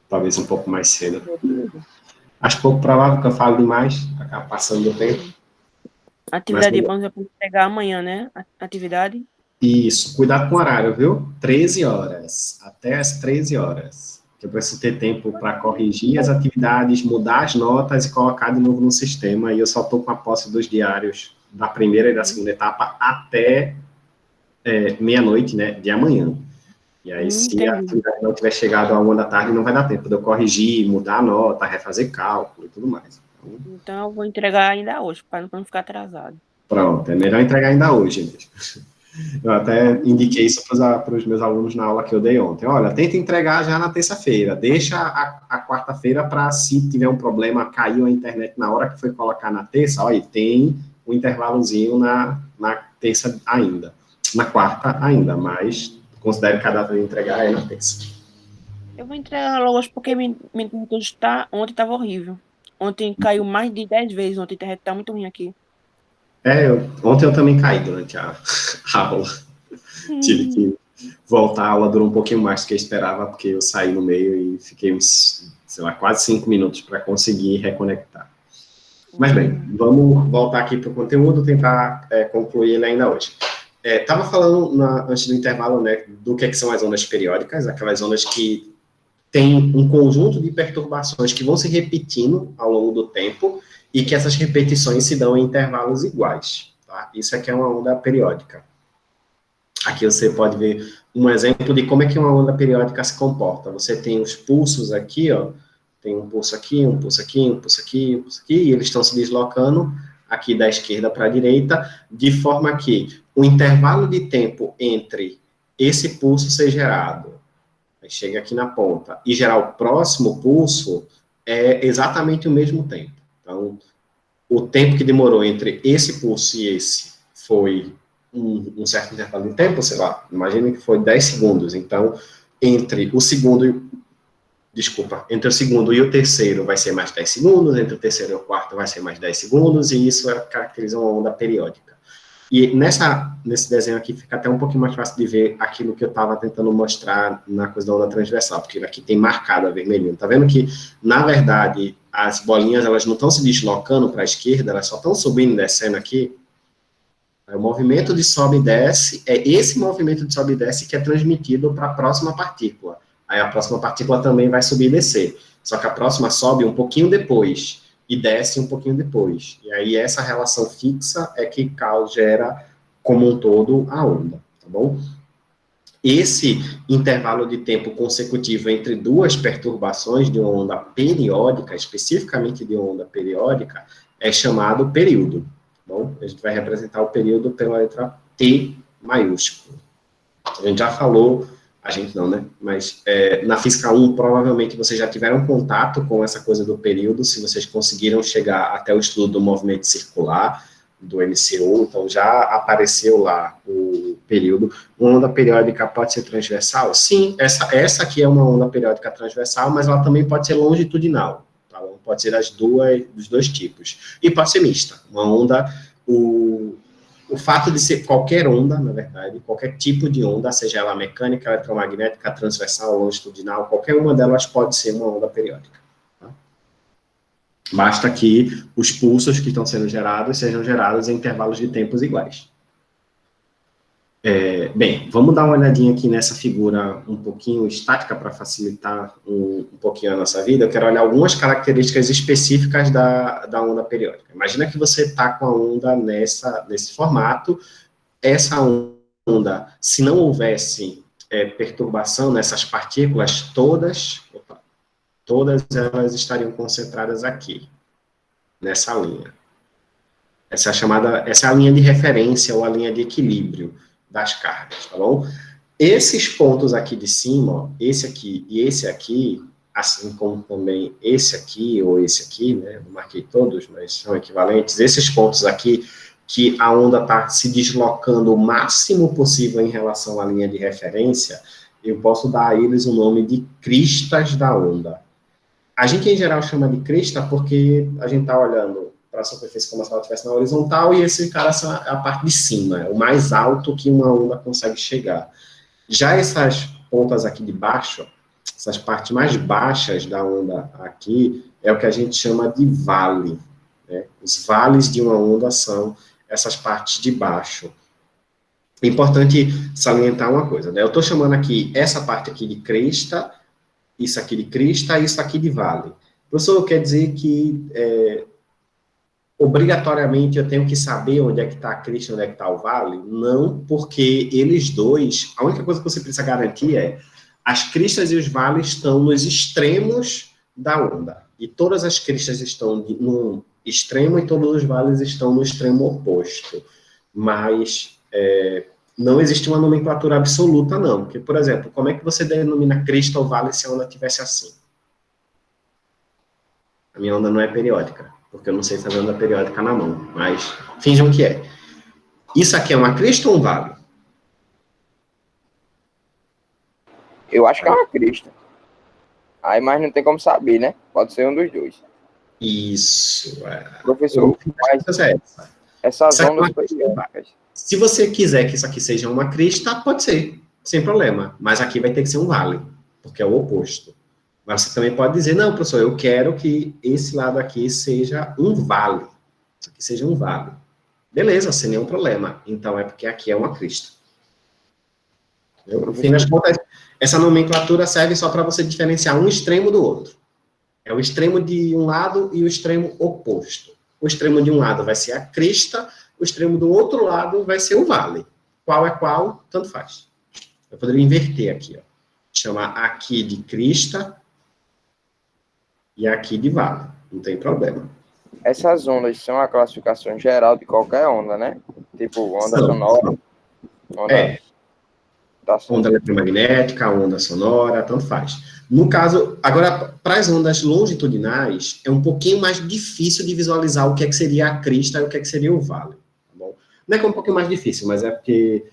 talvez um pouco mais cedo. Acho pouco provável que eu fale demais, acaba passando do tempo. Atividade de bônus é para pegar amanhã, né? Atividade. Isso, cuidado com o horário, viu? 13 horas, até as 13 horas. Que eu preciso ter tempo para corrigir as atividades, mudar as notas e colocar de novo no sistema. E eu só estou com a posse dos diários da primeira e da segunda etapa até meia-noite, né, de amanhã. E aí, se a atividade não tiver chegado a 1 da tarde, não vai dar tempo de eu corrigir, mudar a nota, refazer cálculo e tudo mais. Então, eu vou entregar ainda hoje, para não ficar atrasado. Pronto, é melhor entregar ainda hoje mesmo. Eu até indiquei isso para os meus alunos na aula que eu dei ontem. Olha, tenta entregar já na terça-feira, deixa a quarta-feira para, se tiver um problema, caiu a internet na hora que foi colocar na terça, olha, tem um intervalozinho na terça ainda, na quarta ainda, mas considere que a data de entregar é na terça. Eu vou entregar logo hoje porque ontem estava horrível. Ontem caiu mais de 10 vezes, ontem a internet está muito ruim aqui. Ontem eu também caí durante a aula. Tive que voltar, a aula durou um pouquinho mais do que eu esperava, porque eu saí no meio e fiquei uns, sei lá, quase 5 minutos para conseguir reconectar. Mas bem, vamos voltar aqui para o conteúdo, tentar concluir ele ainda hoje. Estava falando antes do intervalo, né, do que são as ondas periódicas, aquelas ondas que têm um conjunto de perturbações que vão se repetindo ao longo do tempo e que essas repetições se dão em intervalos iguais. Tá? Isso aqui é uma onda periódica. Aqui você pode ver um exemplo de como é que uma onda periódica se comporta. Você tem os pulsos aqui, ó, tem um pulso aqui, um pulso aqui, um pulso aqui, um pulso aqui, e eles estão se deslocando aqui da esquerda para a direita, de forma que o intervalo de tempo entre esse pulso ser gerado, aí chega aqui na ponta, e gerar o próximo pulso, é exatamente o mesmo tempo. Então, o tempo que demorou entre esse pulso e esse foi um certo intervalo de tempo, sei lá, imagine que foi 10 segundos, então, entre o segundo e o terceiro vai ser mais 10 segundos, entre o terceiro e o quarto vai ser mais 10 segundos, e isso caracteriza uma onda periódica. E nesse desenho aqui fica até um pouquinho mais fácil de ver aquilo que eu estava tentando mostrar na coisa da onda transversal, porque aqui tem marcado a vermelhinho. Tá vendo que, na verdade, as bolinhas elas não estão se deslocando para a esquerda, elas só estão subindo e descendo aqui. O movimento de sobe e desce, é esse movimento de sobe e desce que é transmitido para a próxima partícula. Aí a próxima partícula também vai subir e descer. Só que a próxima sobe um pouquinho depois e desce um pouquinho depois. E aí essa relação fixa é que gera como um todo a onda, tá bom? Esse intervalo de tempo consecutivo entre duas perturbações de uma onda periódica, especificamente de uma onda periódica, é chamado período. Bom, a gente vai representar o período pela letra T maiúsculo. A gente já falou, a gente não, né? Mas na Física 1, provavelmente vocês já tiveram contato com essa coisa do período, se vocês conseguiram chegar até o estudo do movimento circular, do MCU, então já apareceu lá o período. Uma onda periódica pode ser transversal? Sim, essa aqui é uma onda periódica transversal, mas ela também pode ser longitudinal. Pode ser dos dois tipos. E pode ser mista. Uma onda, o fato de ser qualquer onda, na verdade, qualquer tipo de onda, seja ela mecânica, eletromagnética, transversal, longitudinal, qualquer uma delas pode ser uma onda periódica. Tá? Basta que os pulsos que estão sendo gerados sejam gerados em intervalos de tempos iguais. Bem, vamos dar uma olhadinha aqui nessa figura um pouquinho estática para facilitar um pouquinho a nossa vida. Eu quero olhar algumas características específicas da onda periódica. Imagina que você está com a onda nesse formato. Essa onda, se não houvesse perturbação nessas partículas, todas elas estariam concentradas aqui, nessa linha. Essa é a linha de referência ou a linha de equilíbrio das cargas, tá bom? Esses pontos aqui de cima, ó, esse aqui e esse aqui, assim como também esse aqui ou esse aqui, né, não marquei todos, mas são equivalentes, esses pontos aqui, que a onda está se deslocando o máximo possível em relação à linha de referência, eu posso dar a eles o nome de cristas da onda. A gente, em geral, chama de crista porque a gente está olhando para a superfície como se ela estivesse na horizontal, e esse cara é a parte de cima, é o mais alto que uma onda consegue chegar. Já essas pontas aqui de baixo, essas partes mais baixas da onda aqui, é o que a gente chama de vale, né? Os vales de uma onda são essas partes de baixo. É importante salientar uma coisa, né? Eu estou chamando aqui essa parte aqui de crista, isso aqui de crista, isso aqui de vale. Professor, quer dizer que obrigatoriamente eu tenho que saber onde é que está a crista e onde é que está o vale? Não, porque eles dois, a única coisa que você precisa garantir é as cristas e os vales estão nos extremos da onda. E todas as cristas estão no extremo e todos os vales estão no extremo oposto. Mas não existe uma nomenclatura absoluta, não. Porque, por exemplo, como é que você denomina crista ou vale se a onda estivesse assim? A minha onda não é periódica, porque eu não sei fazer onda periódica na mão, mas finjam que é. Isso aqui é uma crista ou um vale? Eu acho que é uma crista. Aí, mas não tem como saber, né? Pode ser um dos dois. Isso. Professor, mas essas ondas periódicas. Se você quiser que isso aqui seja uma crista, pode ser, sem problema. Mas aqui vai ter que ser um vale, porque é o oposto. Mas você também pode dizer, não, professor, eu quero que esse lado aqui seja um vale. Isso aqui seja um vale. Beleza, sem nenhum problema. Então, é porque aqui é uma crista. No fim das contas, essa nomenclatura serve só para você diferenciar um extremo do outro. É o extremo de um lado e o extremo oposto. O extremo de um lado vai ser a crista, o extremo do outro lado vai ser o vale. Qual é qual, tanto faz. Eu poderia inverter aqui, ó. Chamar aqui de crista e aqui de vale. Não tem problema. Essas ondas são a classificação geral de qualquer onda, né? Tipo, onda sonora. Onda eletromagnética, onda sonora, tanto faz. No caso, agora, para as ondas longitudinais, é um pouquinho mais difícil de visualizar o que é que seria a crista e o que é que seria o vale. Tá bom? Não é que é um pouquinho mais difícil, mas é porque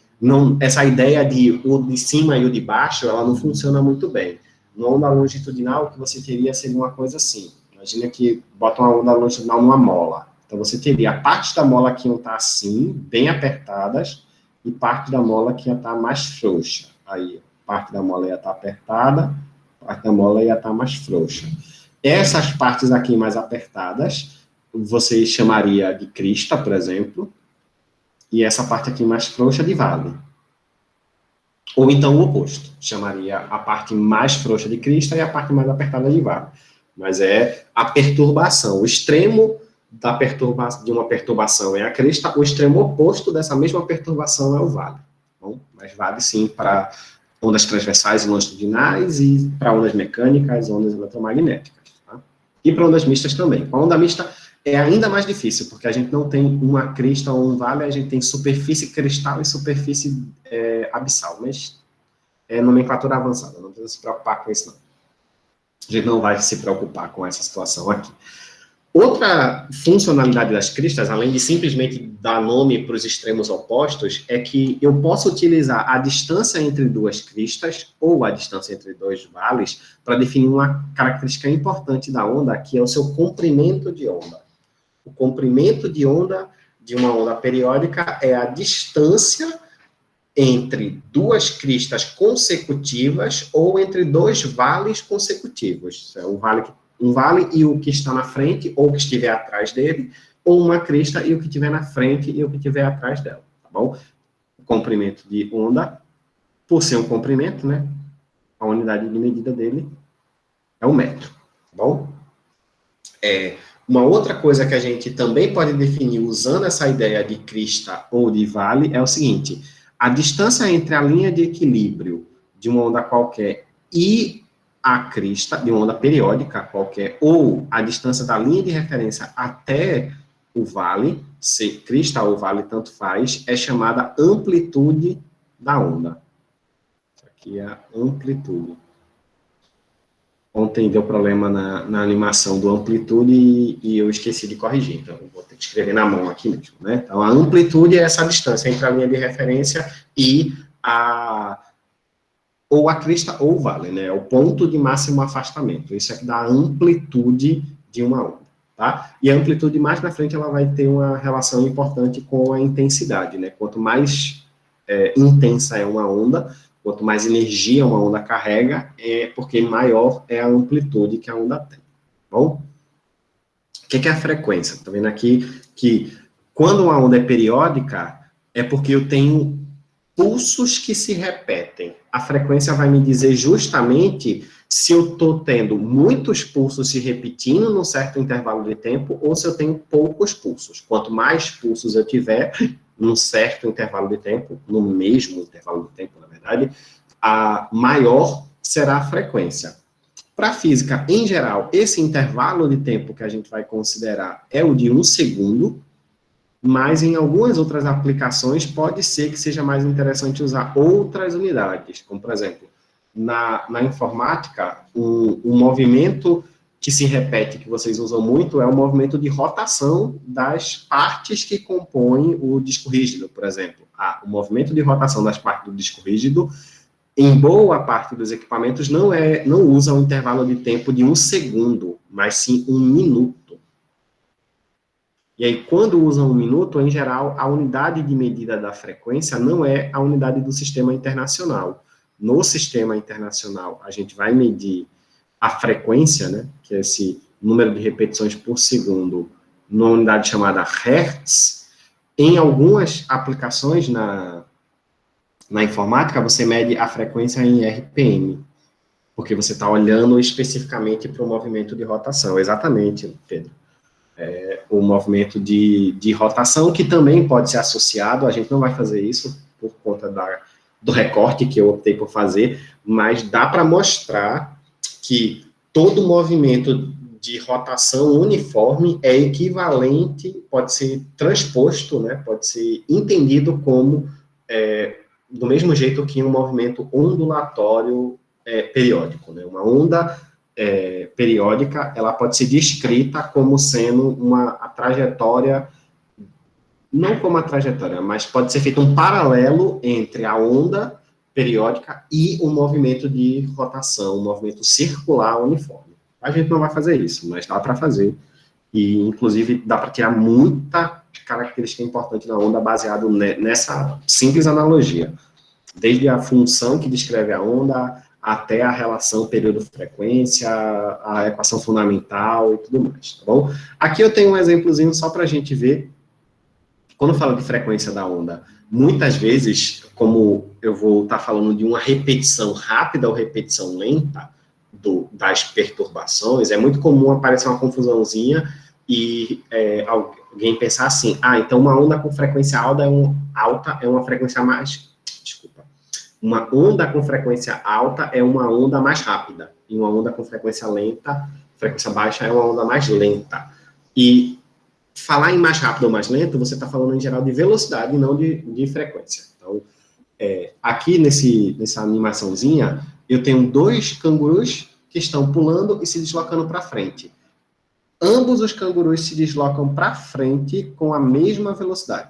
essa ideia de o de cima e o de baixo, ela não funciona muito bem. Na onda longitudinal, o que você teria seria uma coisa assim. Imagina que bota uma onda longitudinal numa mola. Então, você teria a parte da mola que iam estar assim, bem apertadas, e parte da mola que ia estar mais frouxa. Aí, parte da mola ia estar apertada, parte da mola ia estar mais frouxa. Essas partes aqui mais apertadas, você chamaria de crista, por exemplo, e essa parte aqui mais frouxa de vale. Ou então o oposto, chamaria a parte mais frouxa de crista e a parte mais apertada de vale. Mas é a perturbação. O extremo de uma perturbação é a crista, o extremo oposto dessa mesma perturbação é o vale. Bom, mas vale sim para ondas transversais e longitudinais e para ondas mecânicas, ondas eletromagnéticas. Tá? E para ondas mistas também. Com a onda mista é ainda mais difícil, porque a gente não tem uma crista ou um vale, a gente tem superfície cristal e superfície abissal, mas é nomenclatura avançada, não precisa se preocupar com isso não. A gente não vai se preocupar com essa situação aqui. Outra funcionalidade das cristas, além de simplesmente dar nome para os extremos opostos, é que eu posso utilizar a distância entre duas cristas ou a distância entre dois vales para definir uma característica importante da onda, que é o seu comprimento de onda. O comprimento de onda de uma onda periódica é a distância entre duas cristas consecutivas ou entre dois vales consecutivos. Um vale e o que está na frente ou o que estiver atrás dele, ou uma crista e o que estiver na frente e o que estiver atrás dela, tá bom? O comprimento de onda, por ser um comprimento, né, a unidade de medida dele é o metro, tá bom? Uma outra coisa que a gente também pode definir usando essa ideia de crista ou de vale é o seguinte: a distância entre a linha de equilíbrio de uma onda qualquer e a crista, de uma onda periódica qualquer, ou a distância da linha de referência até o vale, se crista ou vale tanto faz, é chamada amplitude da onda. Isso aqui é a amplitude. Ontem deu problema na animação do amplitude e eu esqueci de corrigir, então eu vou ter que escrever na mão aqui mesmo, né? Então, a amplitude é essa distância entre a linha de referência e ou a crista ou o vale, né? É o ponto de máximo afastamento. Isso é que dá a amplitude de uma onda, tá? E a amplitude mais na frente ela vai ter uma relação importante com a intensidade, né? Quanto mais intensa é uma onda, Quanto mais energia uma onda carrega, é porque maior é a amplitude que a onda tem. Bom? O que é a frequência? Está vendo aqui que quando uma onda é periódica, é porque eu tenho pulsos que se repetem. A frequência vai me dizer justamente se eu estou tendo muitos pulsos se repetindo num certo intervalo de tempo ou se eu tenho poucos pulsos. Quanto mais pulsos eu tiver num certo intervalo de tempo, no mesmo intervalo de tempo, na verdade, a maior será a frequência. Para a física, em geral, esse intervalo de tempo que a gente vai considerar é o de 1 segundo, mas em algumas outras aplicações pode ser que seja mais interessante usar outras unidades, como, por exemplo, na informática, um movimento que se repete, que vocês usam muito, é o movimento de rotação das partes que compõem o disco rígido, por exemplo. O movimento de rotação das partes do disco rígido, em boa parte dos equipamentos, não usa um intervalo de tempo de 1 segundo, mas sim 1 minuto. E aí, quando usam 1 minuto, em geral, a unidade de medida da frequência não é a unidade do sistema internacional. No sistema internacional, a gente vai medir a frequência, né, que é esse número de repetições por segundo, numa unidade chamada Hertz. Em algumas aplicações na informática, você mede a frequência em RPM, porque você está olhando especificamente para o movimento de rotação. Exatamente, Pedro. O movimento de rotação, que também pode ser associado, a gente não vai fazer isso por conta do recorte que eu optei por fazer, mas dá para mostrar que todo movimento de rotação uniforme é equivalente, pode ser transposto, né, pode ser entendido como, do mesmo jeito que um movimento ondulatório periódico, né, uma onda periódica, ela pode ser descrita como sendo a trajetória, não como a trajetória, mas pode ser feito um paralelo entre a onda periódica e o movimento de rotação, um movimento circular uniforme. A gente não vai fazer isso, mas dá para fazer, e inclusive dá para tirar muita característica importante da onda baseado nessa simples analogia, desde a função que descreve a onda, até a relação período-frequência, a equação fundamental e tudo mais, tá bom? Aqui eu tenho um exemplozinho só para a gente ver. Quando eu falo de frequência da onda, muitas vezes, como eu vou estar falando de uma repetição rápida ou repetição lenta das perturbações, é muito comum aparecer uma confusãozinha e alguém pensar assim, então uma onda com frequência alta é uma frequência mais... Uma onda com frequência alta é uma onda mais rápida, e uma onda com frequência baixa é uma onda mais lenta. E falar em mais rápido ou mais lento, você está falando em geral de velocidade e não de frequência. Então, aqui nessa animaçãozinha, eu tenho 2 cangurus que estão pulando e se deslocando para frente. Ambos os cangurus se deslocam para frente com a mesma velocidade.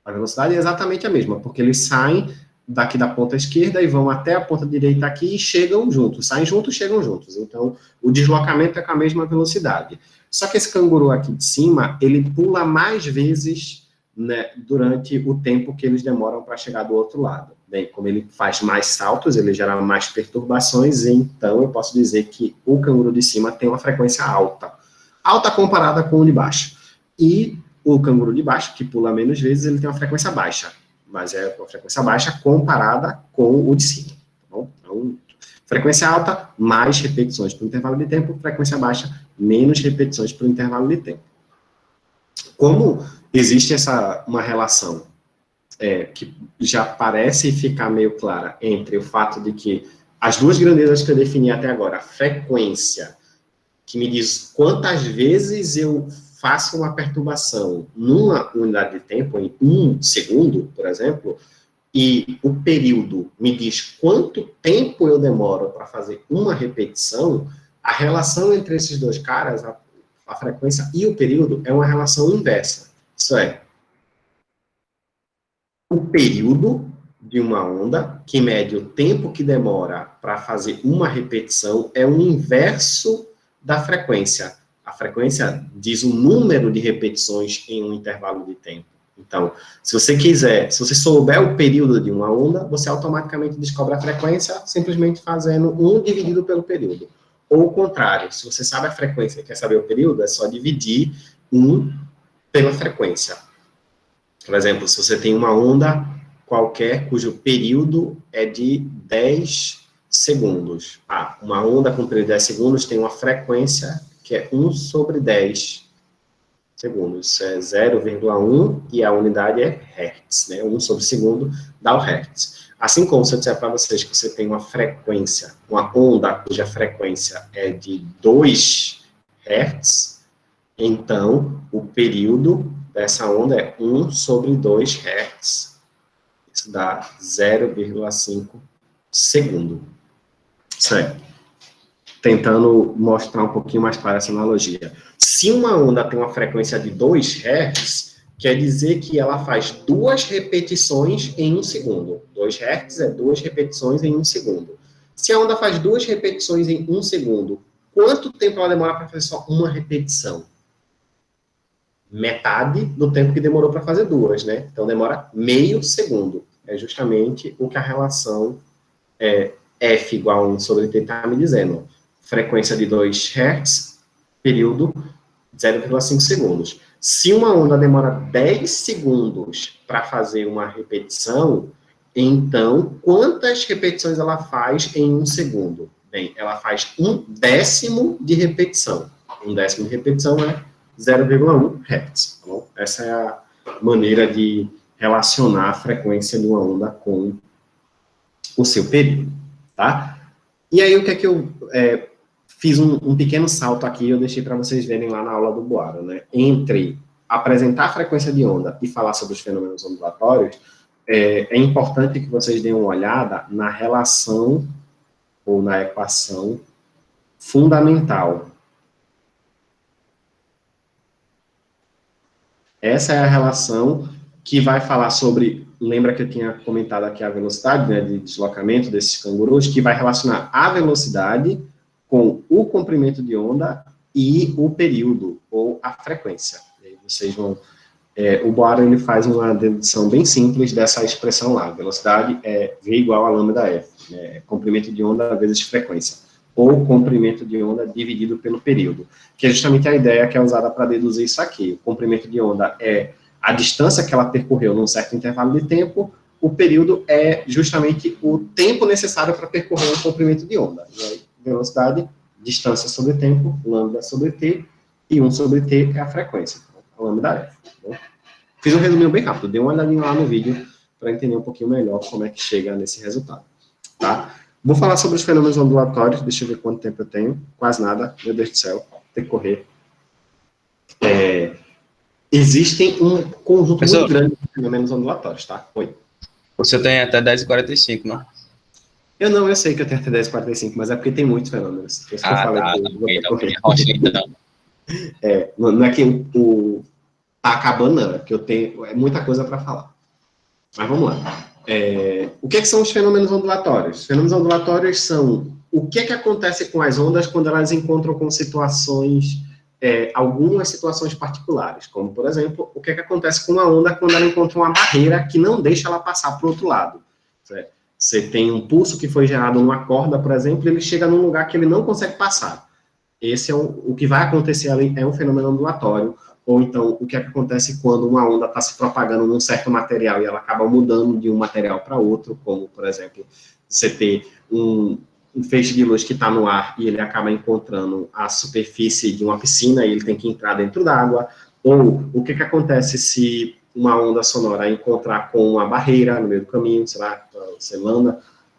A velocidade é exatamente a mesma, porque eles saem daqui da ponta esquerda e vão até a ponta direita aqui e chegam juntos, saem juntos, chegam juntos. Então, o deslocamento é com a mesma velocidade. Só que esse canguru aqui de cima, ele pula mais vezes, né, durante o tempo que eles demoram para chegar do outro lado. Bem, como ele faz mais saltos, ele gera mais perturbações, então eu posso dizer que o canguru de cima tem uma frequência alta. Alta comparada com o de baixo. E o canguru de baixo, que pula menos vezes, ele tem uma frequência baixa. Mas é uma frequência baixa comparada com o de cima. Tá bom? Então, frequência alta, mais repetições por intervalo de tempo, frequência baixa, menos repetições por intervalo de tempo. Como existe uma relação que já parece ficar meio clara entre o fato de que as duas grandezas que eu defini até agora, a frequência, que me diz quantas vezes eu faço uma perturbação numa unidade de tempo, em 1 segundo, por exemplo, e o período me diz quanto tempo eu demoro para fazer uma repetição, a relação entre esses dois caras, a frequência e o período, é uma relação inversa. Isso é, o período de uma onda, que mede o tempo que demora para fazer uma repetição, é o inverso da frequência. A frequência diz o número de repetições em um intervalo de tempo. Então, se você souber o período de uma onda, você automaticamente descobre a frequência simplesmente fazendo 1 dividido pelo período. Ou o contrário, se você sabe a frequência e quer saber o período, é só dividir 1 pela frequência. Por exemplo, se você tem uma onda qualquer cujo período é de 10 segundos. Uma onda com período de 10 segundos tem uma frequência que é 1 sobre 10 segundos. Isso é 0,1 e a unidade é hertz, né? 1 sobre segundo dá o hertz. Assim como se eu disser para vocês que você tem uma frequência, uma onda cuja frequência é de 2 hertz, então o período dessa onda é 1 sobre 2 hertz. Isso dá 0,5 segundo. Certo. Tentando mostrar um pouquinho mais clara essa analogia. Se uma onda tem uma frequência de 2 Hz, quer dizer que ela faz 2 repetições em 1 segundo. 2 Hz é 2 repetições em 1 segundo. Se a onda faz 2 repetições em 1 segundo, quanto tempo ela demora para fazer só uma repetição? Metade do tempo que demorou para fazer 2, né? Então, demora meio segundo. É justamente o que a relação F igual a 1 sobre T está me dizendo. Frequência de 2 Hz, período 0,5 segundos. Se uma onda demora 10 segundos para fazer uma repetição, então, quantas repetições ela faz em 1 segundo? Bem, ela faz 1/10 de repetição. 1/10 de repetição é 0,1 Hz. Tá bom? Essa é a maneira de relacionar a frequência de uma onda com o seu período, tá? E aí, o que é que eu fiz um pequeno salto aqui, eu deixei para vocês verem lá na aula do Boaro, né? Entre apresentar a frequência de onda e falar sobre os fenômenos ondulatórios, é importante que vocês deem uma olhada na relação ou na equação fundamental. Essa é a relação que vai falar sobre, lembra que eu tinha comentado aqui a velocidade, né, de deslocamento desses cangurus, que vai relacionar a velocidade com o comprimento de onda e o período, ou a frequência. E aí vocês vão... o Boaro, ele faz uma dedução bem simples dessa expressão lá. Velocidade é V igual a lambda F, né, comprimento de onda vezes frequência, ou comprimento de onda dividido pelo período, que é justamente a ideia que é usada para deduzir isso aqui. O comprimento de onda é a distância que ela percorreu num certo intervalo de tempo, o período é justamente o tempo necessário para percorrer um comprimento de onda. E aí, velocidade, distância sobre tempo, lambda sobre t, e 1 sobre t é a frequência, a lambda f. Tá? Fiz um resuminho bem rápido, dê uma olhadinha lá no vídeo para entender um pouquinho melhor como é que chega nesse resultado. Tá? Vou falar sobre os fenômenos ondulatórios, deixa eu ver quanto tempo eu tenho, quase nada, meu Deus do céu, tem que correr. Existem um conjunto muito grande de fenômenos ondulatórios, tá? Oi. Você tem até 10h45, não? Eu sei que eu tenho até 10h45, mas é porque tem muitos fenômenos. Por isso que eu falei então. Não é que tá acabando, não, é que eu tenho muita coisa para falar. Mas vamos lá. O que são os fenômenos ondulatórios? Os fenômenos ondulatórios são o que acontece com as ondas quando elas encontram com situações, algumas situações particulares, como, por exemplo, o que acontece com uma onda quando ela encontra uma barreira que não deixa ela passar para o outro lado. Certo? Você tem um pulso que foi gerado numa corda, por exemplo, e ele chega num lugar que ele não consegue passar. Esse é o que vai acontecer ali, é um fenômeno ondulatório. Ou então, o que acontece quando uma onda está se propagando num certo material e ela acaba mudando de um material para outro, como, por exemplo, você ter um feixe de luz que está no ar e ele acaba encontrando a superfície de uma piscina e ele tem que entrar dentro d'água. Ou o que acontece se uma onda sonora encontrar com uma barreira no meio do caminho, sei lá, você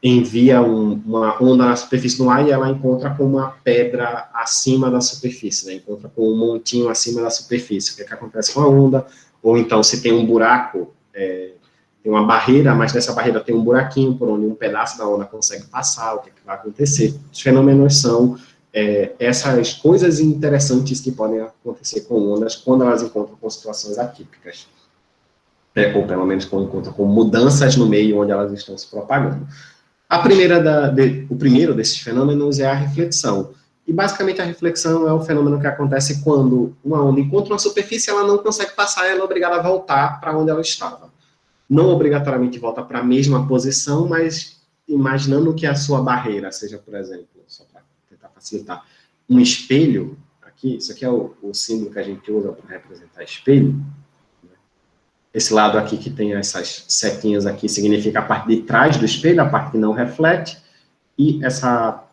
envia uma onda na superfície do ar e ela encontra com uma pedra acima da superfície, né? Encontra com um montinho acima da superfície. O que acontece com a onda? Ou então, se tem um buraco, tem uma barreira, mas nessa barreira tem um buraquinho por onde um pedaço da onda consegue passar, o que vai acontecer? Os fenômenos são essas coisas interessantes que podem acontecer com ondas quando elas encontram com situações atípicas. Ou pelo menos quando encontram com mudanças no meio onde elas estão se propagando. O primeiro desses fenômenos é a reflexão, E basicamente a reflexão é um fenômeno que acontece quando uma onda encontra uma superfície, ela não consegue passar, ela é obrigada a voltar para onde ela estava. Não obrigatoriamente volta para a mesma posição, mas imaginando que a sua barreira seja, por exemplo, só para tentar facilitar, um espelho, aqui, isso aqui é o símbolo que a gente usa para representar espelho. Esse lado aqui que tem essas setinhas aqui significa a parte de trás do espelho, a parte que não reflete, e essa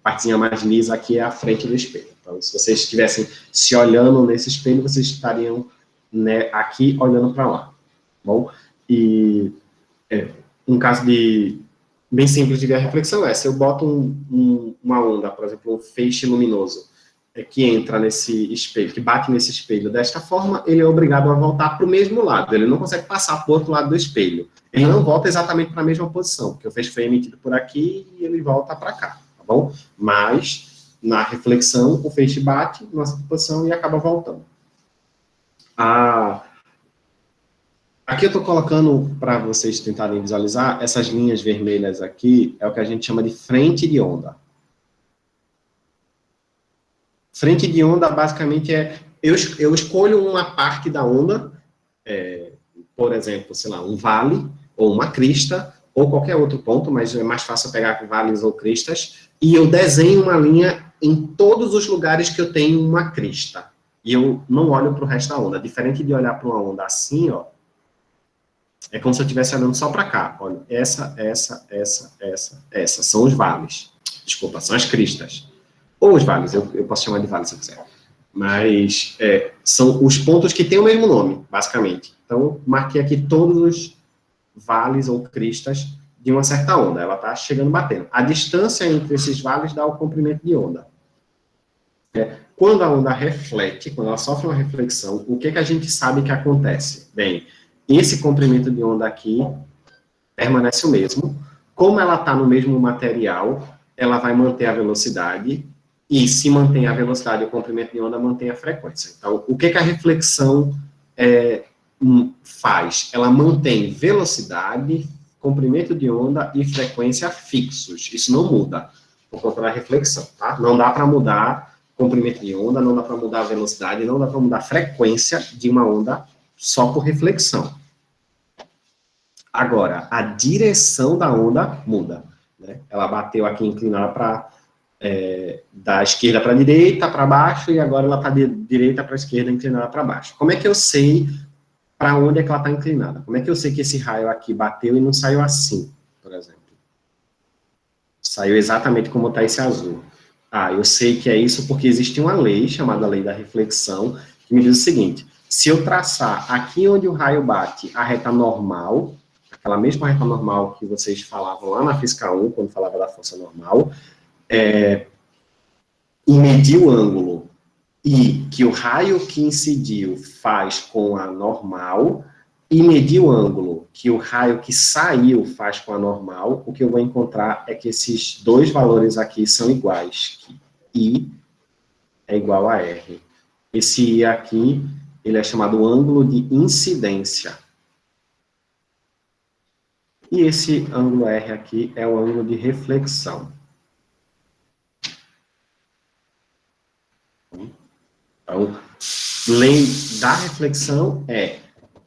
partezinha mais lisa aqui é a frente do espelho. Então, se vocês estivessem se olhando nesse espelho, vocês estariam, né, aqui olhando para lá. Bom, e um caso bem simples de ver a reflexão se eu boto uma onda, por exemplo, um feixe luminoso, que entra nesse espelho, que bate nesse espelho desta forma, ele é obrigado a voltar para o mesmo lado, ele não consegue passar para o outro lado do espelho. Ele não volta exatamente para a mesma posição, porque o feixe foi emitido por aqui e ele volta para cá, tá bom? Mas, na reflexão, o feixe bate na nossa posição e acaba voltando. Aqui eu estou colocando, para vocês tentarem visualizar, essas linhas vermelhas aqui, é o que a gente chama de frente de onda. Frente de onda, basicamente, eu escolho uma parte da onda, por exemplo, sei lá, um vale, ou uma crista, ou qualquer outro ponto, mas é mais fácil pegar vales ou cristas, e eu desenho uma linha em todos os lugares que eu tenho uma crista. E eu não olho para o resto da onda. Diferente de olhar para uma onda assim, ó, é como se eu estivesse olhando só para cá. Olha, essa. São os vales. Desculpa, são as cristas. Ou os vales, eu posso chamar de vales se eu quiser. Mas são os pontos que têm o mesmo nome, basicamente. Então, marquei aqui todos os vales ou cristas de uma certa onda. Ela está chegando, batendo. A distância entre esses vales dá o comprimento de onda. Quando a onda reflete, quando ela sofre uma reflexão, o que a gente sabe que acontece? Bem, esse comprimento de onda aqui permanece o mesmo. Como ela está no mesmo material, ela vai manter a velocidade, e se mantém a velocidade e o comprimento de onda, mantém a frequência. Então, o que a reflexão faz? Ela mantém velocidade, comprimento de onda e frequência fixos. Isso não muda por conta da reflexão, tá? Não dá para mudar comprimento de onda, não dá para mudar a velocidade, não dá para mudar a frequência de uma onda só por reflexão. Agora, a direção da onda muda, né? Ela bateu aqui inclinada da esquerda para a direita, para baixo, e agora ela está de direita para a esquerda, inclinada para baixo. Como é que eu sei para onde é que ela está inclinada? Como é que eu sei que esse raio aqui bateu e não saiu assim, por exemplo? Saiu exatamente como está esse azul. Eu sei que é isso porque existe uma lei, chamada lei da reflexão, que me diz o seguinte: se eu traçar aqui onde o raio bate a reta normal, aquela mesma reta normal que vocês falavam lá na Física 1, quando falava da força normal, e medir o ângulo e que o raio que incidiu faz com a normal, e medir o ângulo que o raio que saiu faz com a normal, o que eu vou encontrar é que esses dois valores aqui são iguais, que I é igual a R. Esse I aqui, ele é chamado ângulo de incidência. E esse ângulo R aqui é o ângulo de reflexão. Então, lei da reflexão é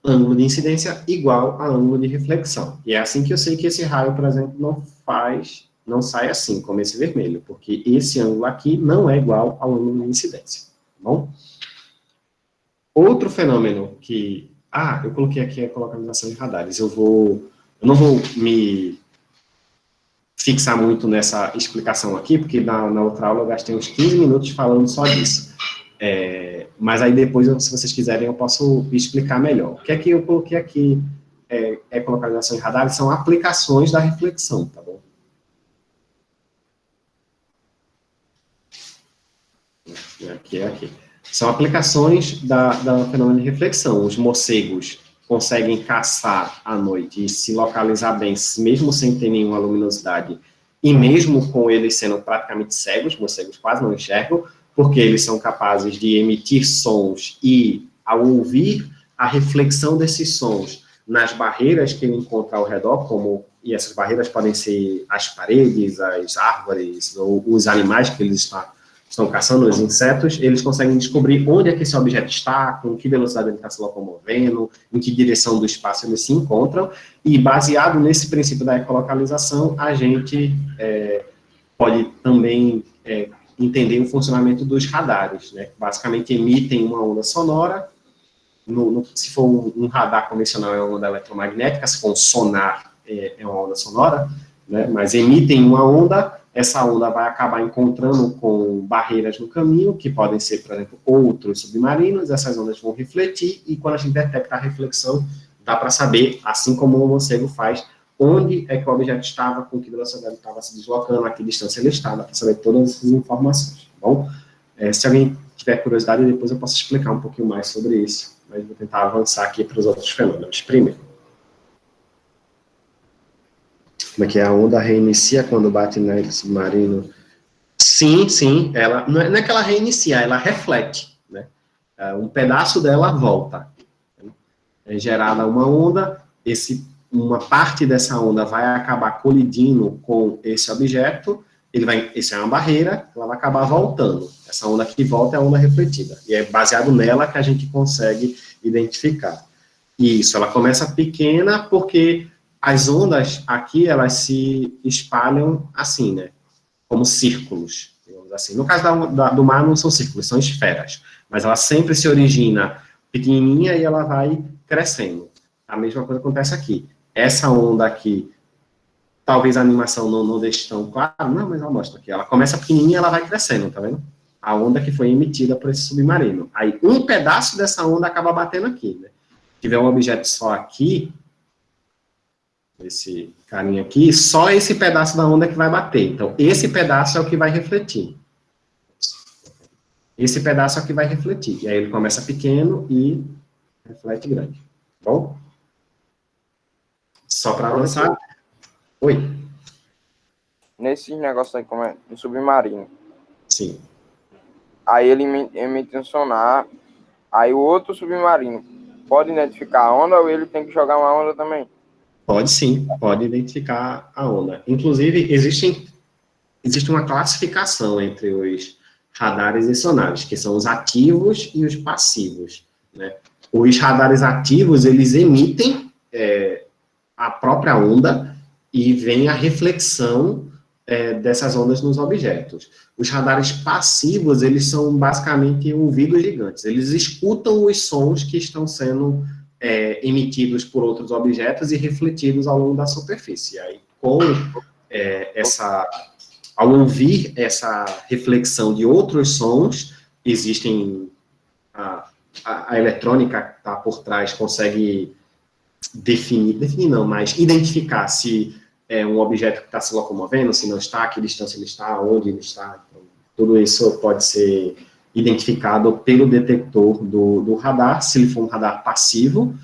ângulo de incidência igual a ângulo de reflexão. E é assim que eu sei que esse raio, por exemplo, não sai assim, como esse vermelho, porque esse ângulo aqui não é igual ao ângulo de incidência, tá bom? Outro fenômeno que... eu coloquei aqui a localização de radares. Eu não vou me fixar muito nessa explicação aqui, porque na outra aula eu gastei uns 15 minutos falando só disso. Mas aí depois, se vocês quiserem, eu posso explicar melhor. O que é que eu coloquei aqui, ecolocalização de radares, são aplicações da reflexão, tá bom? Aqui. São aplicações da fenômeno de reflexão. Os morcegos conseguem caçar à noite e se localizar bem, mesmo sem ter nenhuma luminosidade, e mesmo com eles sendo praticamente cegos, os morcegos quase não enxergam, porque eles são capazes de emitir sons e, ao ouvir a reflexão desses sons, nas barreiras que ele encontra ao redor, e essas barreiras podem ser as paredes, as árvores, ou os animais que eles estão caçando, os insetos, eles conseguem descobrir onde é que esse objeto está, com que velocidade ele está se locomovendo, em que direção do espaço eles se encontram, e baseado nesse princípio da ecolocalização, a gente pode também entender o funcionamento dos radares, né? Basicamente emitem uma onda sonora, se for um radar convencional é uma onda eletromagnética, se for um sonar é uma onda sonora, né? Mas emitem uma onda, essa onda vai acabar encontrando com barreiras no caminho, que podem ser, por exemplo, outros submarinos, essas ondas vão refletir, e quando a gente detecta a reflexão, dá para saber, assim como o morcego faz, onde é que o objeto estava, com que velocidade ele estava se deslocando, a que distância ele estava, para saber todas essas informações, tá bom? Se alguém tiver curiosidade, depois eu posso explicar um pouquinho mais sobre isso, mas vou tentar avançar aqui para os outros fenômenos. Primeiro, como é que a onda reinicia quando bate no submarino? Sim, ela, não é que ela reinicia, ela reflete, né? Um pedaço dela volta. É gerada uma onda, uma parte dessa onda vai acabar colidindo com esse objeto, isso é uma barreira, ela vai acabar voltando. Essa onda que volta é a onda refletida, e é baseado nela que a gente consegue identificar. Isso, ela começa pequena porque as ondas aqui, elas se espalham assim, né, como círculos, digamos assim. No caso do mar não são círculos, são esferas, mas ela sempre se origina pequenininha e ela vai crescendo. A mesma coisa acontece aqui. Essa onda aqui, talvez a animação não deixe tão claro, não, mas ela mostra aqui. Ela começa pequenininha e ela vai crescendo, tá vendo? A onda que foi emitida por esse submarino. Aí, um pedaço dessa onda acaba batendo aqui, né? Se tiver um objeto só aqui, esse carinha aqui, só esse pedaço da onda que vai bater. Então, esse pedaço é o que vai refletir. Esse pedaço é o que vai refletir. E aí ele começa pequeno e reflete grande. Tá bom? Só para avançar. Oi. Nesse negócio aí, como é no submarino. Sim. Aí ele emite um sonar. Aí o outro submarino pode identificar a onda ou ele tem que jogar uma onda também? Pode sim, pode identificar a onda. Inclusive, existe uma classificação entre os radares e sonares, que são os ativos e os passivos, né? Os radares ativos, eles emitem a própria onda e vem a reflexão dessas ondas nos objetos. Os radares passivos, eles são basicamente ouvidos gigantes. Eles escutam os sons que estão sendo emitidos por outros objetos e refletidos ao longo da superfície. E aí, ao ouvir essa reflexão de outros sons, existem a eletrônica que está por trás consegue definir não, mas identificar se é um objeto que está se locomovendo, se não está, que distância ele está, onde ele está. Então, tudo isso pode ser identificado pelo detector do radar. Se ele for um radar passivo,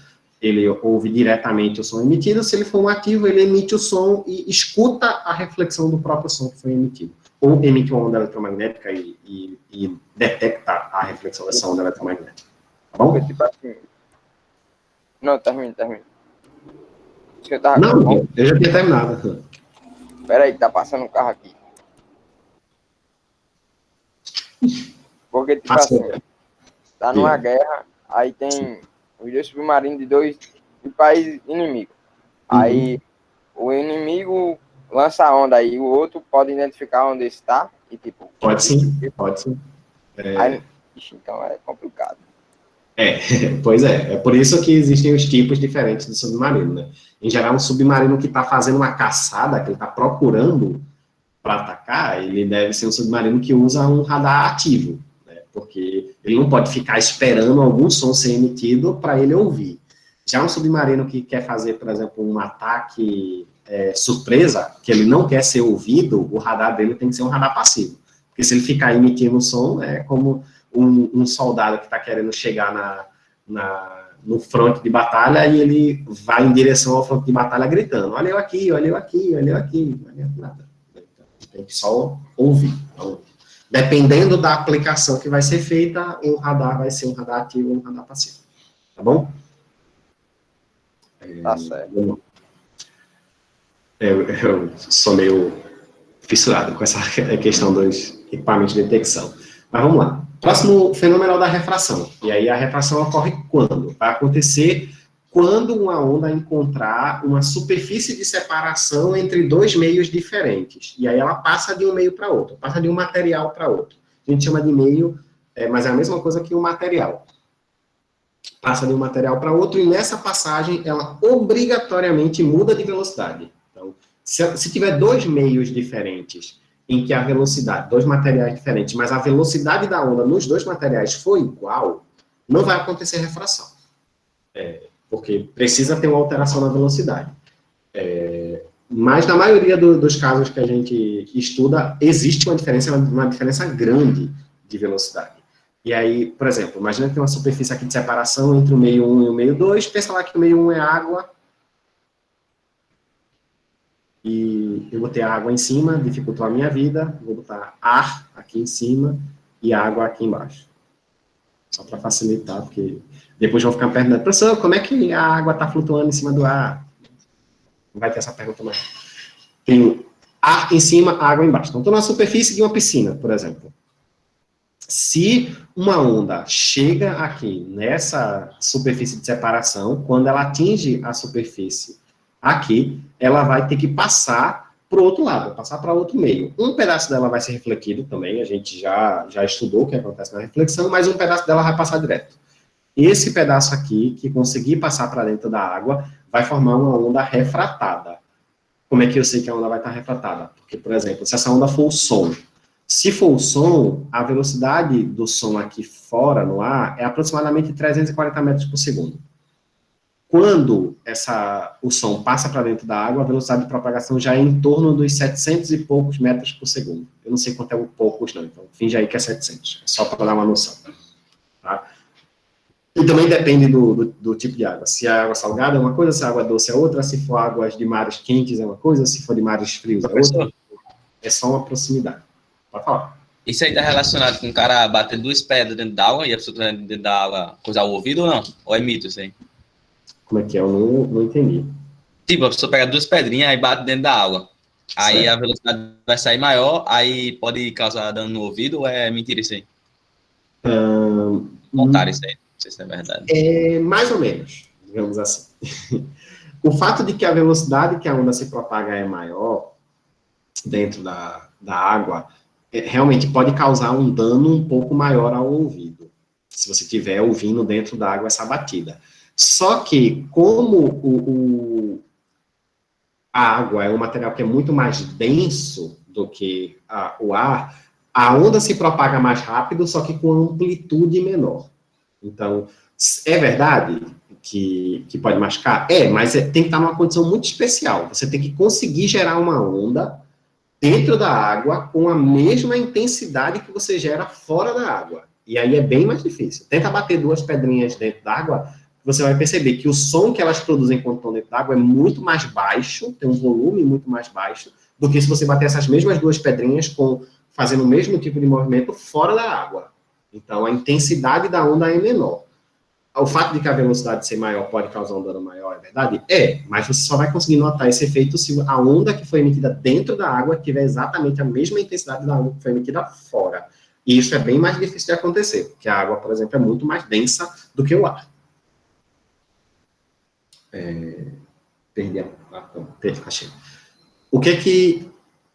ele ouve diretamente o som emitido. Se ele for um ativo, ele emite o som e escuta a reflexão do próprio som que foi emitido. Ou emite uma onda eletromagnética e detecta a reflexão dessa onda eletromagnética. Tá bom? Tipo assim... Não, termina. Não, eu já tinha terminado. Peraí, tá passando um carro aqui. Porque, tipo assim, tá numa guerra, aí tem os dois submarinos de países inimigos. Aí o inimigo lança a onda aí, o outro pode identificar onde está e tipo... Pode sim. Aí, então é complicado. Pois é. É por isso que existem os tipos diferentes de submarino, né? Em geral, um submarino que está fazendo uma caçada, que ele está procurando para atacar, ele deve ser um submarino que usa um radar ativo, né? Porque ele não pode ficar esperando algum som ser emitido para ele ouvir. Já um submarino que quer fazer, por exemplo, um ataque surpresa, que ele não quer ser ouvido, o radar dele tem que ser um radar passivo. Porque se ele ficar emitindo som, é como um soldado que está querendo chegar no fronte de batalha e ele vai em direção ao fronte de batalha gritando, olha eu aqui, nada. Tem que só ouvir. Então, dependendo da aplicação que vai ser feita, o radar vai ser um radar ativo ou um radar passivo. Tá bom? Tá certo. Eu sou meio fissurado com essa questão dos equipamentos de detecção. Mas vamos lá. Próximo fenômeno é o da refração. E aí a refração ocorre quando? Vai acontecer quando uma onda encontrar uma superfície de separação entre dois meios diferentes. E aí ela passa de um meio para outro, passa de um material para outro. A gente chama de meio, mas é a mesma coisa que o material. Passa de um material para outro, e nessa passagem ela obrigatoriamente muda de velocidade. Então, se tiver dois meios diferentes, em que a velocidade, dois materiais diferentes, mas a velocidade da onda nos dois materiais for igual, não vai acontecer refração. Porque precisa ter uma alteração na velocidade. Mas na maioria dos casos que a gente estuda, existe uma diferença grande de velocidade. E aí, por exemplo, imagina que tem uma superfície aqui de separação entre o meio 1 e o meio 2, pensa lá que o meio 1 é água, e eu botei a água em cima, dificultou a minha vida, vou botar ar aqui em cima e água aqui embaixo. Só para facilitar, porque depois vão ficar perguntando, professor, como é que a água está flutuando em cima do ar? Não vai ter essa pergunta mais. Tem ar em cima, água embaixo. Então, estou na superfície de uma piscina, por exemplo. Se uma onda chega aqui, nessa superfície de separação, quando ela atinge a superfície aqui, ela vai ter que passar para o outro lado, passar para outro meio. Um pedaço dela vai ser refletido também, a gente já estudou o que acontece na reflexão, mas um pedaço dela vai passar direto. Esse pedaço aqui, que conseguir passar para dentro da água, vai formar uma onda refratada. Como é que eu sei que a onda vai estar refratada? Porque, por exemplo, se essa onda for o som, se for o som, a velocidade do som aqui fora, no ar, é aproximadamente 340 metros por segundo. Quando o som passa para dentro da água, a velocidade de propagação já é em torno dos 700 e poucos metros por segundo. Eu não sei quanto é o poucos, não, então finge aí que é 700, só para dar uma noção. Tá? E também depende do tipo de água. Se a água salgada é uma coisa, se a água doce é outra, se for águas de mares quentes é uma coisa, se for de mares frios é outra. É só uma proximidade. Pode falar. Isso aí está relacionado com o cara bater duas pedras dentro da água e a pessoa dentro da água coisar o ouvido ou não? Ou é mito isso aí? Como é que é? Eu não entendi. Tipo, a pessoa pega duas pedrinhas e bate dentro da água. Aí certo. A velocidade vai sair maior, aí pode causar dano no ouvido ou é mentira isso aí? Contaram isso aí, não sei se é verdade. É mais ou menos, digamos assim. O fato de que a velocidade que a onda se propaga é maior dentro da água, realmente pode causar um dano um pouco maior ao ouvido, se você estiver ouvindo dentro da água essa batida. Só que, como a água é um material que é muito mais denso do que o ar, a onda se propaga mais rápido, só que com amplitude menor. Então, é verdade que pode machucar? Mas tem que estar numa condição muito especial. Você tem que conseguir gerar uma onda dentro da água com a mesma intensidade que você gera fora da água. E aí é bem mais difícil. Tenta bater duas pedrinhas dentro da água, você vai perceber que o som que elas produzem quando estão dentro da água é muito mais baixo, tem um volume muito mais baixo, do que se você bater essas mesmas duas pedrinhas fazendo o mesmo tipo de movimento fora da água. Então, a intensidade da onda é menor. O fato de que a velocidade ser maior pode causar um dano maior, é verdade? Mas você só vai conseguir notar esse efeito se a onda que foi emitida dentro da água tiver exatamente a mesma intensidade da onda que foi emitida fora. E isso é bem mais difícil de acontecer, porque a água, por exemplo, é muito mais densa do que o ar. Achei. O que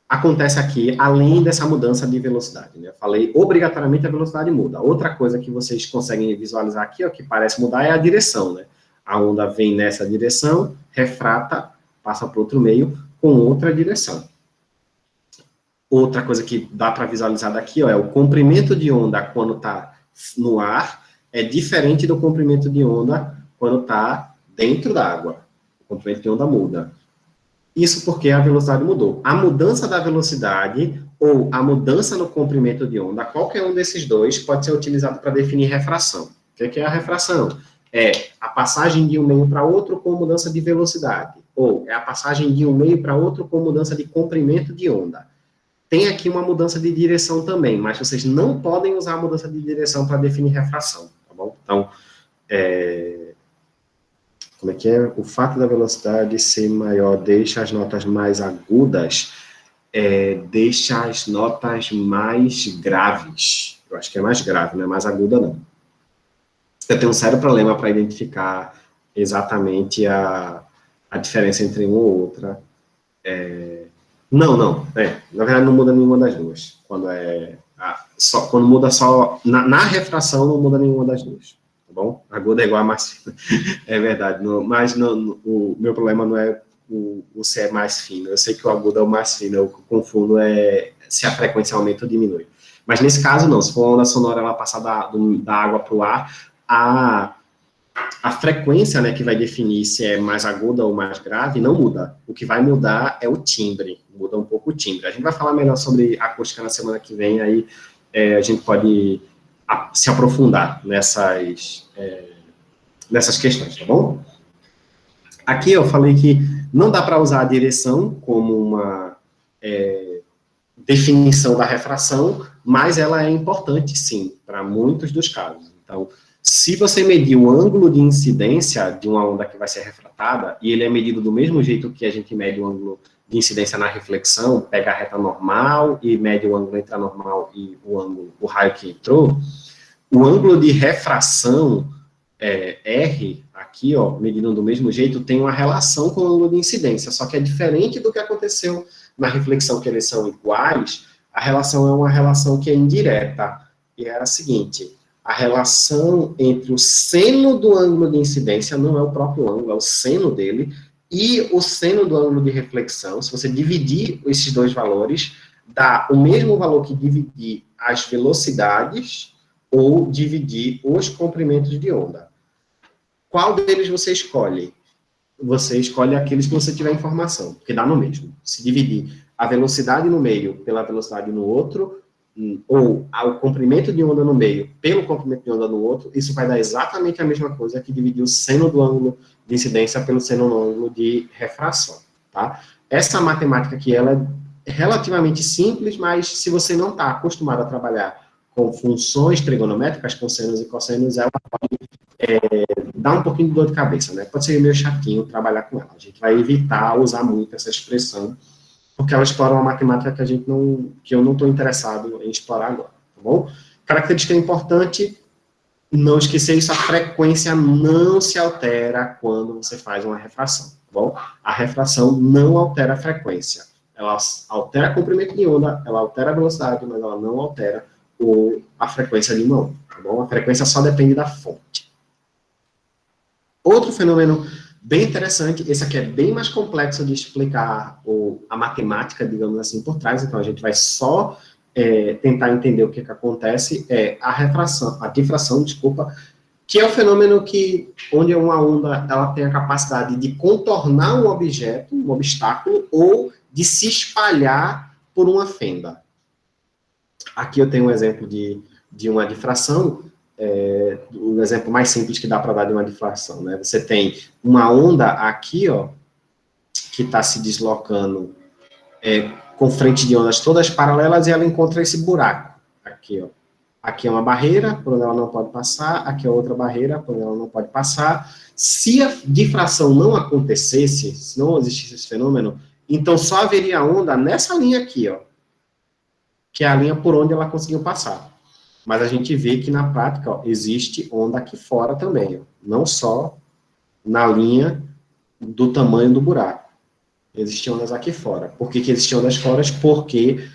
acontece aqui, além dessa mudança de velocidade? Né? Eu falei, obrigatoriamente a velocidade muda. Outra coisa que vocês conseguem visualizar aqui, ó, que parece mudar, é a direção. Né? A onda vem nessa direção, refrata, passa para outro meio, com outra direção. Outra coisa que dá para visualizar daqui, ó, é o comprimento de onda quando está no ar, é diferente do comprimento de onda quando está dentro da água. O comprimento de onda muda. Isso porque a velocidade mudou. A mudança da velocidade ou a mudança no comprimento de onda, qualquer um desses dois pode ser utilizado para definir refração. O que é a refração? É a passagem de um meio para outro com mudança de velocidade. Ou é a passagem de um meio para outro com mudança de comprimento de onda. Tem aqui uma mudança de direção também, mas vocês não podem usar a mudança de direção para definir refração, tá bom? Então, Como é que é? O fato da velocidade ser maior deixa as notas mais agudas, deixa as notas mais graves. Eu acho que é mais grave, não é mais aguda, não. Eu tenho um sério problema para identificar exatamente a diferença entre uma ou outra. Não. Na verdade, não muda nenhuma das duas. Quando muda só... Na refração, não muda nenhuma das duas. Tá bom? Aguda é igual a mais fina. É verdade. Mas o meu problema não é o se é mais fino. Eu sei que o agudo é o mais fino. Eu confundo se a frequência aumenta ou diminui. Mas nesse caso, não. Se for uma onda sonora, ela passar da água para o ar, a frequência, né, que vai definir se é mais aguda ou mais grave, não muda. O que vai mudar é o timbre, muda um pouco o timbre. A gente vai falar melhor sobre acústica na semana que vem, aí a gente pode se aprofundar nessas questões, tá bom? Aqui eu falei que não dá para usar a direção como uma definição da refração, mas ela é importante, sim, para muitos dos casos. Então, se você medir o ângulo de incidência de uma onda que vai ser refratada, e ele é medido do mesmo jeito que a gente mede o ângulo de incidência na reflexão, pega a reta normal e mede o ângulo entre a normal e o raio que entrou, o ângulo de refração, R, aqui, ó, medido do mesmo jeito, tem uma relação com o ângulo de incidência, só que é diferente do que aconteceu na reflexão, que eles são iguais. A relação é uma relação que é indireta, e é a seguinte: a relação entre o seno do ângulo de incidência, não é o próprio ângulo, é o seno dele, e o seno do ângulo de reflexão. Se você dividir esses dois valores, dá o mesmo valor que dividir as velocidades ou dividir os comprimentos de onda. Qual deles você escolhe? Você escolhe aqueles que você tiver informação, porque dá no mesmo. Se dividir a velocidade no meio pela velocidade no outro, ou o comprimento de onda no meio pelo comprimento de onda no outro, isso vai dar exatamente a mesma coisa que dividir o seno do ângulo de incidência pelo seno do ângulo de refração, tá? Essa matemática aqui, ela é relativamente simples, mas se você não está acostumado a trabalhar com funções trigonométricas, com senos e cossenos, ela pode dar um pouquinho de dor de cabeça, né? Pode ser meio chatinho trabalhar com ela. A gente vai evitar usar muito essa expressão, porque ela explora uma matemática que eu não estou interessado em explorar agora, tá bom? Característica importante, não esquecer isso, a frequência não se altera quando você faz uma refração, tá bom? A refração não altera a frequência. Ela altera o comprimento de onda, ela altera a velocidade, mas ela não altera a frequência de uma onda, tá bom? A frequência só depende da fonte. Outro fenômeno bem interessante, esse aqui é bem mais complexo de explicar a matemática, digamos assim, por trás, então a gente vai só tentar entender o que acontece, a difração, que é o fenômeno onde uma onda ela tem a capacidade de contornar um objeto, um obstáculo, ou de se espalhar por uma fenda. Aqui eu tenho um exemplo de uma difração, um exemplo mais simples que dá para dar de uma difração, né? Você tem uma onda aqui, ó, que está se deslocando com frente de ondas todas paralelas, e ela encontra esse buraco aqui, ó. Aqui é uma barreira, por onde ela não pode passar, aqui é outra barreira, por onde ela não pode passar. Se a difração não acontecesse, se não existisse esse fenômeno, então só haveria onda nessa linha aqui, ó, que é a linha por onde ela conseguiu passar. Mas a gente vê que na prática, ó, existe onda aqui fora também, ó, não só na linha do tamanho do buraco. Existem ondas aqui fora. Por que existem ondas fora? Porque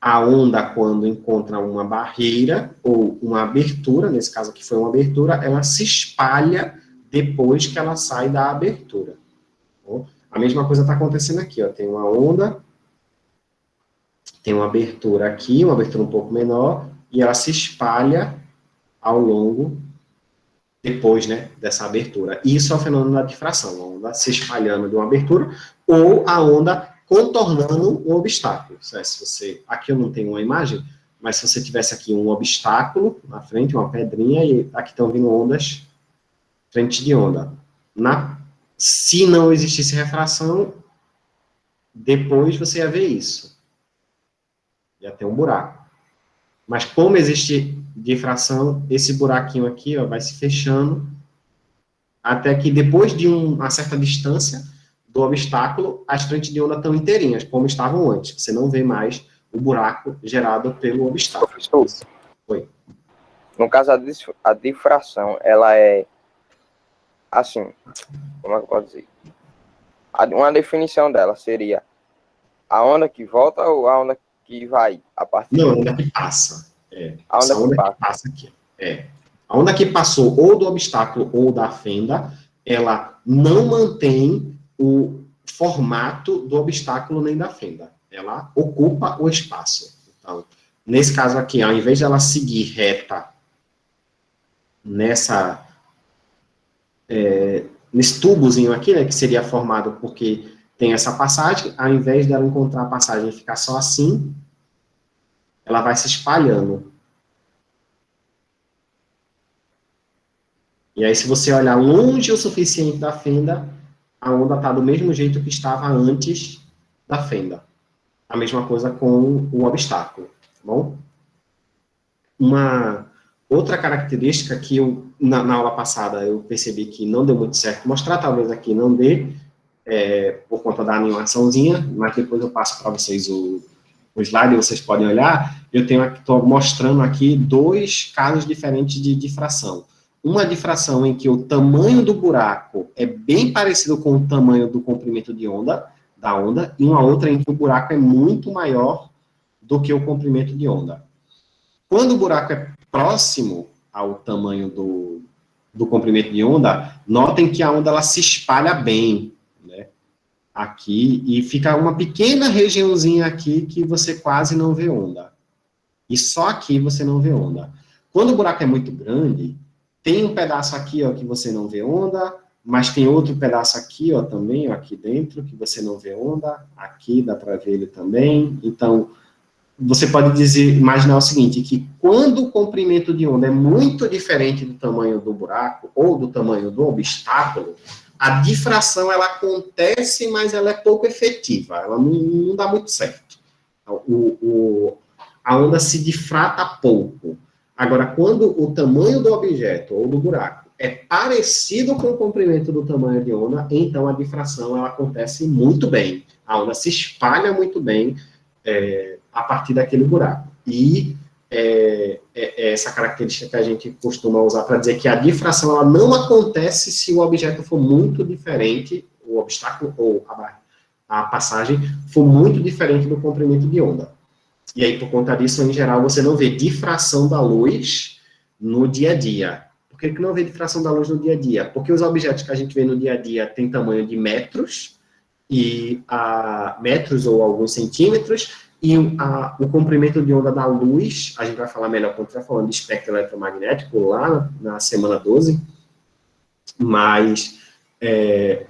a onda, quando encontra uma barreira ou uma abertura, nesse caso aqui foi uma abertura, ela se espalha depois que ela sai da abertura. Bom, a mesma coisa está acontecendo aqui, ó, tem uma onda, tem uma abertura aqui, uma abertura um pouco menor, e ela se espalha ao longo, depois, né, dessa abertura. Isso é o fenômeno da difração, a onda se espalhando de uma abertura, ou a onda contornando um obstáculo. Aqui eu não tenho uma imagem, mas se você tivesse aqui um obstáculo na frente, uma pedrinha, e aqui estão vindo ondas, frente de onda. Se não existisse refração, depois você ia ver isso. Ia ter um buraco. Mas como existe difração, esse buraquinho aqui, ó, vai se fechando, até que depois de uma certa distância do obstáculo, as frentes de onda estão inteirinhas, como estavam antes. Você não vê mais o buraco gerado pelo obstáculo. Professor, Oi. no caso, a difração, ela é assim, como é que eu posso dizer? Uma definição dela seria a onda que volta ou a onda que vai a partir? Não, a onda que passa. A onda essa onda que passa aqui. A onda que passou ou do obstáculo ou da fenda, ela não mantém o formato do obstáculo nem da fenda. Ela ocupa o espaço. Então, nesse caso aqui, ao invés de ela seguir reta nesse tubozinho aqui, né, que seria formado porque tem essa passagem, ao invés dela encontrar a passagem e ficar só assim, ela vai se espalhando. E aí, se você olhar longe o suficiente da fenda, a onda está do mesmo jeito que estava antes da fenda. A mesma coisa com o obstáculo, tá bom? Uma outra característica que eu, na aula passada, eu percebi que não deu muito certo mostrar, talvez aqui não dê, por conta da animaçãozinha, mas depois eu passo para vocês o slide e vocês podem olhar. Eu estou mostrando aqui dois casos diferentes de difração. Uma difração em que o tamanho do buraco é bem parecido com o tamanho do comprimento de onda, da onda, e uma outra em que o buraco é muito maior do que o comprimento de onda. Quando o buraco é próximo ao tamanho do comprimento de onda, notem que a onda ela se espalha bem, né, aqui, e fica uma pequena regiãozinha aqui que você quase não vê onda. E só aqui você não vê onda. Quando o buraco é muito grande, tem um pedaço aqui, ó, que você não vê onda, mas tem outro pedaço aqui, ó, também, ó, aqui dentro, que você não vê onda, aqui dá para ver ele também. Então, você pode imaginar o seguinte, que quando o comprimento de onda é muito diferente do tamanho do buraco, ou do tamanho do obstáculo, a difração, ela acontece, mas ela é pouco efetiva, ela não dá muito certo. A onda se difrata pouco. Agora, quando o tamanho do objeto ou do buraco é parecido com o comprimento do tamanho de onda, então a difração ela acontece muito bem. A onda se espalha muito bem a partir daquele buraco. E é essa característica que a gente costuma usar para dizer que a difração ela não acontece se o objeto for muito diferente, o obstáculo ou a passagem for muito diferente do comprimento de onda. E aí, por conta disso, em geral, você não vê difração da luz no dia a dia. Por que não vê difração da luz no dia a dia? Porque os objetos que a gente vê no dia a dia têm tamanho de metros, metros ou alguns centímetros, e o comprimento de onda da luz, a gente vai falar melhor quando estiver falando de espectro eletromagnético, lá na semana 12, mas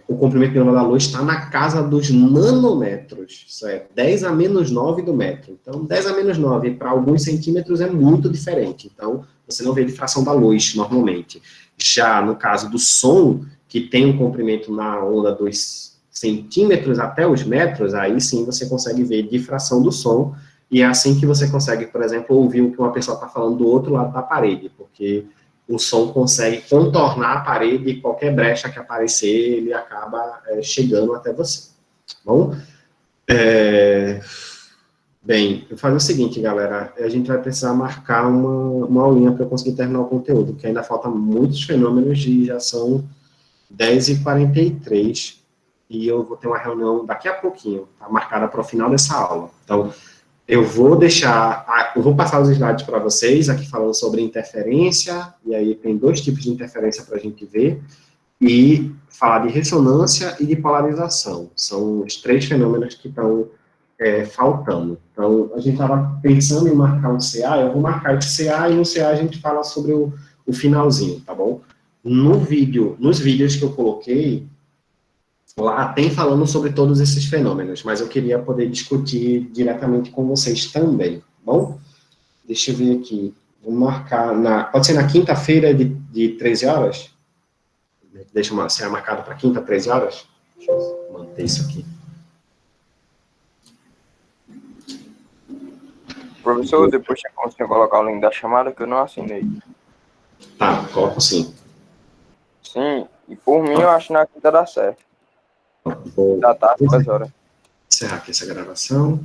o comprimento de onda da luz está na casa dos nanômetros, isso é 10 a menos 9 do metro. Então, 10 a menos 9 para alguns centímetros é muito diferente. Então, você não vê difração da luz, normalmente. Já no caso do som, que tem um comprimento na onda dos centímetros até os metros, aí sim você consegue ver difração do som, e é assim que você consegue, por exemplo, ouvir o que uma pessoa está falando do outro lado da parede, porque o som consegue contornar a parede e qualquer brecha que aparecer, ele acaba chegando até você. Bom, bem, eu vou fazer o seguinte, galera, a gente vai precisar marcar uma aulinha para eu conseguir terminar o conteúdo, porque ainda faltam muitos fenômenos e já são 10h43, e eu vou ter uma reunião daqui a pouquinho, tá marcada para o final dessa aula. Então, eu vou passar os slides para vocês, aqui falando sobre interferência, e aí tem dois tipos de interferência para a gente ver, e falar de ressonância e de polarização. São os três fenômenos que estão faltando. Então, a gente estava pensando em marcar um CA, eu vou marcar esse CA, e no CA a gente fala sobre o finalzinho, tá bom? Nos vídeos que eu coloquei, lá tem falando sobre todos esses fenômenos, mas eu queria poder discutir diretamente com vocês também, tá bom? Deixa eu ver aqui, vou marcar, pode ser na quinta-feira de 13 horas? Deixa ser marcado para quinta, 13 horas? Deixa eu manter isso aqui. Professor, depois você colocar o link da chamada que eu não assinei. Tá, coloco sim. Sim, E por mim, eu acho que na quinta dá certo. Vou Da tarde, 2 horas. encerrar aqui essa gravação.